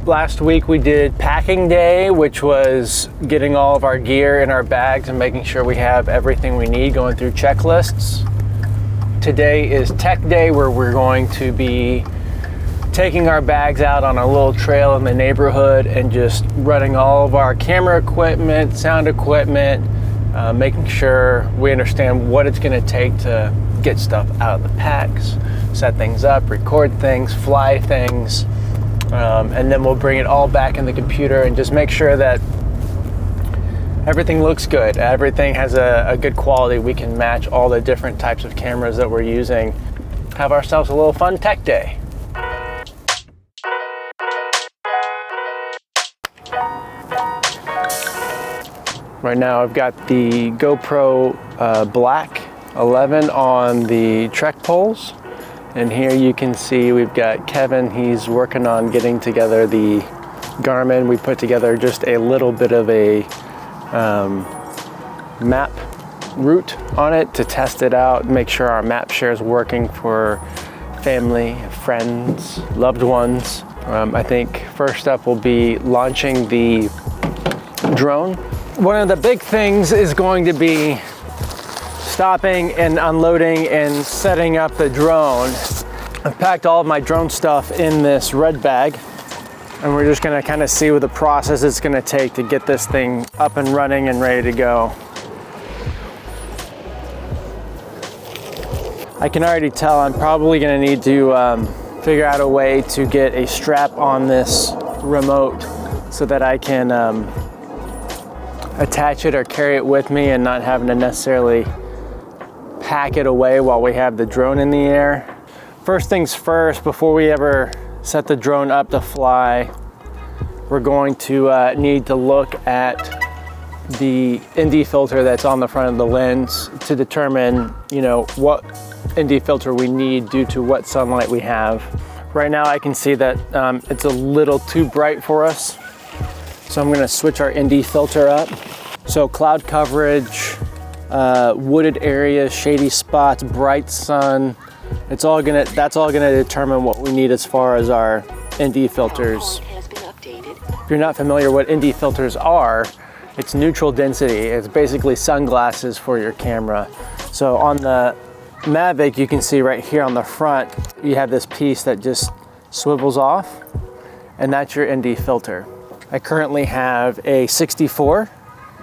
Last week we did packing day, which was getting all of our gear in our bags and making sure we have everything we need, going through checklists. Today is tech day, where we're going to be taking our bags out on a little trail in the neighborhood and just running all of our camera equipment, sound equipment, making sure we understand what it's going to take to get stuff out of the packs, set things up, record things, fly things, and then we'll bring it all back in the computer and just make sure that everything looks good, everything has a good quality. We can match all the different types of cameras that we're using. Have ourselves a little fun tech day. Right now I've got the GoPro Black 11 on the Trek poles, and here you can see we've got Kevin. He's working on getting together the Garmin. We put together just a little bit of a map route on it to test it out, make sure our map share is working for family, friends, loved ones. I think first up will be launching the drone. One of the big things is going to be stopping and unloading and setting up the drone. I've packed all of my drone stuff in this red bag, and we're just gonna kind of see what the process it's gonna take to get this thing up and running and ready to go. I can already tell I'm probably gonna need to figure out a way to get a strap on this remote so that I can attach it or carry it with me and not having to necessarily pack it away while we have the drone in the air. First things first, before we ever set the drone up to fly, we're going to need to look at the ND filter that's on the front of the lens to determine, what ND filter we need due to what sunlight we have. Right now I can see that it's a little too bright for us. So I'm gonna switch our ND filter up. So cloud coverage, wooded areas, shady spots, bright sun, that's all gonna determine what we need as far as our ND filters. If you're not familiar what ND filters are, it's neutral density. It's basically sunglasses for your camera. So on the Mavic, you can see right here on the front, you have this piece that just swivels off, and that's your ND filter. I currently have a 64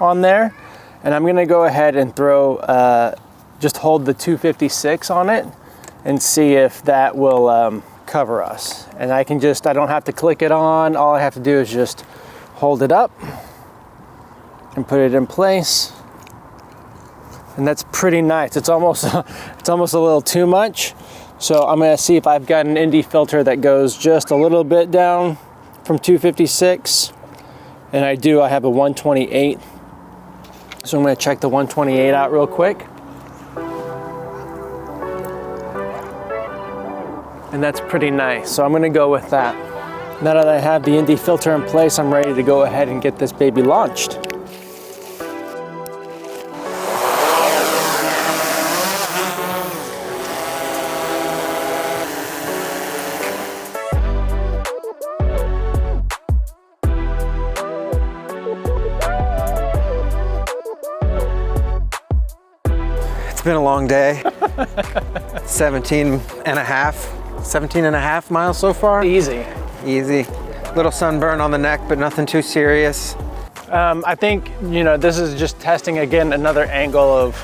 on there, and I'm gonna go ahead and throw, just hold the 256 on it and see if that will cover us. And I don't have to click it on. All I have to do is just hold it up and put it in place. And that's pretty nice. It's almost a little too much. So I'm gonna see if I've got an ND filter that goes just a little bit down from 256, and I have a 128. So I'm gonna check the 128 out real quick. And that's pretty nice, so I'm gonna go with that. Now that I have the ND filter in place, I'm ready to go ahead and get this baby launched. It's been a long day. 17 and a half miles so far. Easy. Little sunburn on the neck, but nothing too serious. I think, this is just testing again another angle of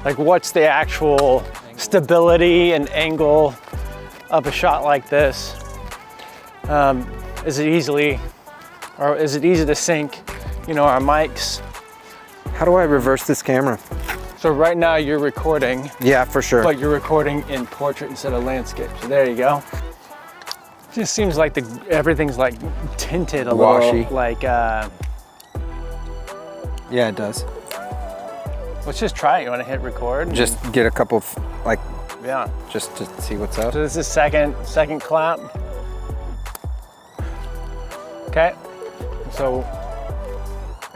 like what's the actual stability and angle of a shot like this. Is it easy to sync, our mics? How do I reverse this camera? So right now you're recording. Yeah, for sure. But you're recording in portrait instead of landscape. So there you go. It just seems like everything's like tinted a washy. Little, like. Yeah, it does. Let's just try it. You want to hit record? Just get a couple, yeah. Just to see what's up. So this is second clap. Okay. So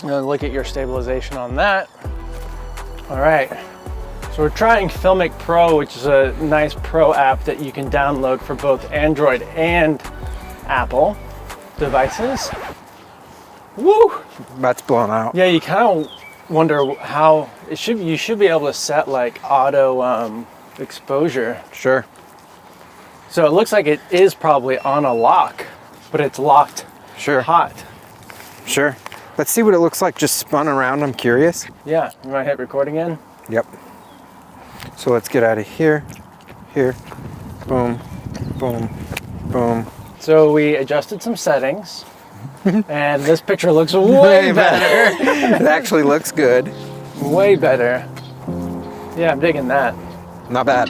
look at your stabilization on that. All right, so we're trying Filmic Pro, which is a nice pro app that you can download for both Android and Apple. devices. Woo! That's blown out. Yeah, you kind of wonder how it should. You should be able to set like auto exposure. Sure. So it looks like it is probably on a lock, but it's locked Sure. hot. Sure. Let's see what it looks like just spun around. I'm curious. Yeah, you might hit record again. Yep. So let's get out of here. Here. Boom. Boom. Boom. So we adjusted some settings, and this picture looks way better. It actually looks good. Way better. Yeah, I'm digging that. Not bad.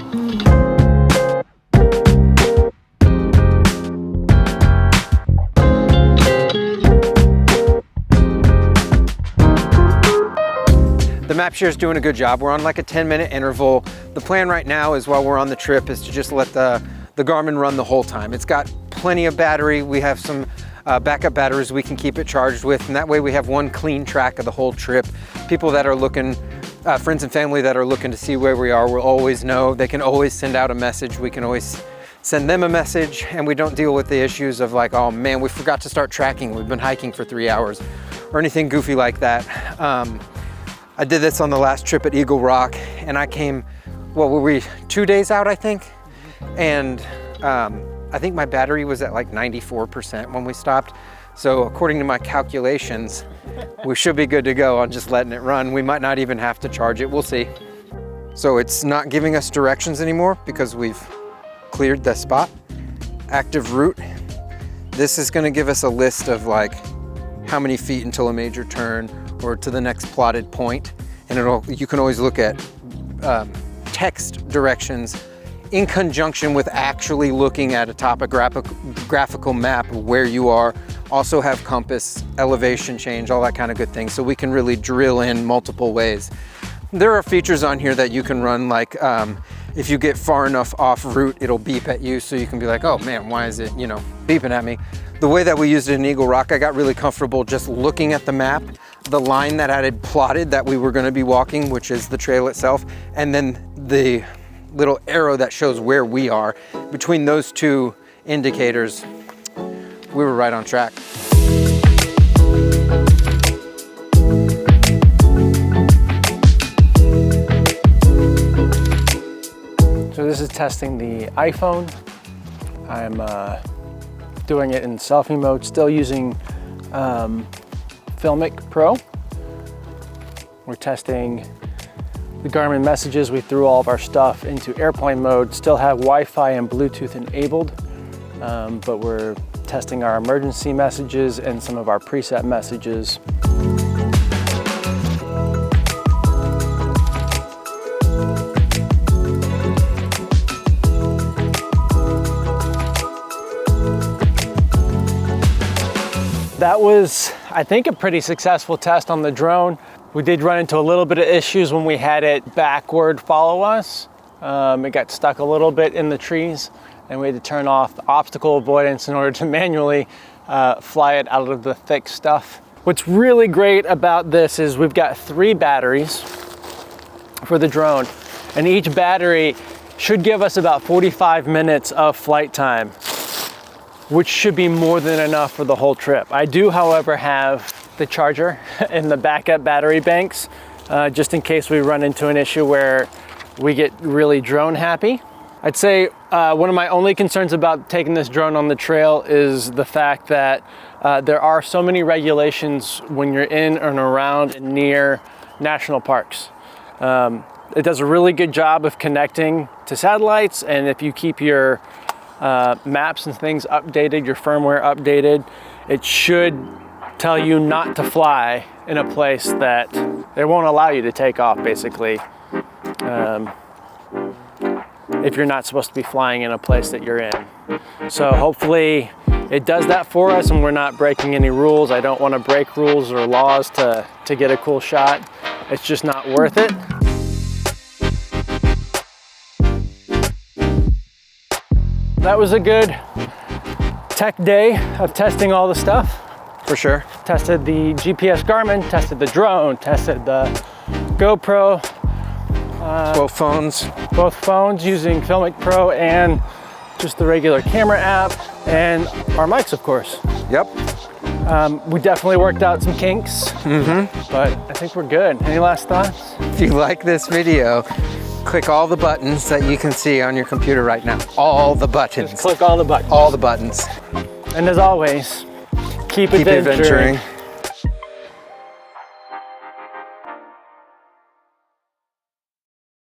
The MapShare is doing a good job. We're on like a 10-minute interval. The plan right now is while we're on the trip is to just let the Garmin run the whole time. It's got plenty of battery. We have some backup batteries we can keep it charged with, and that way we have one clean track of the whole trip. People that are looking, friends and family that are looking to see where we are will always know. They can always send out a message. We can always send them a message, and we don't deal with the issues of like, oh man, we forgot to start tracking. We've been hiking for 3 hours or anything goofy like that. I did this on the last trip at Eagle Rock, and I came, what were we, 2 days out, I think? And I think my battery was at like 94% when we stopped. So according to my calculations, we should be good to go on just letting it run. We might not even have to charge it, we'll see. So it's not giving us directions anymore because we've cleared the spot. Active route. This is gonna give us a list of like how many feet until a major turn or to the next plotted point. And you can always look at text directions in conjunction with actually looking at a topographical map of where you are. Also have compass, elevation change, all that kind of good things. So we can really drill in multiple ways. There are features on here that you can run, like if you get far enough off route, it'll beep at you. So you can be like, oh man, why is it, beeping at me? The way that we used it in Eagle Rock, I got really comfortable just looking at the map, the line that I had plotted that we were gonna be walking, which is the trail itself, and then the little arrow that shows where we are. Between those two indicators, we were right on track. So this is testing the iPhone. I'm doing it in selfie mode, still using Filmic Pro. We're testing the Garmin messages. We threw all of our stuff into airplane mode, still have Wi-Fi and Bluetooth enabled, but we're testing our emergency messages and some of our preset messages. That was, I think, a pretty successful test on the drone. We did run into a little bit of issues when we had it backward follow us. It got stuck a little bit in the trees, and we had to turn off obstacle avoidance in order to manually fly it out of the thick stuff. What's really great about this is we've got 3 batteries for the drone, and each battery should give us about 45 minutes of flight time, which should be more than enough for the whole trip. I do, however, have the charger and the backup battery banks, just in case we run into an issue where we get really drone happy. I'd say one of my only concerns about taking this drone on the trail is the fact that there are so many regulations when you're in and around and near national parks. It does a really good job of connecting to satellites, and if you keep your maps and things updated, your firmware updated, it should tell you not to fly in a place that they won't allow you to take off, basically. If you're not supposed to be flying in a place that you're in. So hopefully it does that for us and we're not breaking any rules. I don't want to break rules or laws to get a cool shot. It's just not worth it. That was a good tech day of testing all the stuff. For sure. Tested the GPS Garmin, tested the drone, tested the GoPro. Both phones using Filmic Pro and just the regular camera app, and our mics, of course. Yep. We definitely worked out some kinks, but I think we're good. Any last thoughts? If you like this video, click all the buttons that you can see on your computer right now. All the buttons. Just click all the buttons. All the buttons. And as always, keep Keep adventuring. adventuring.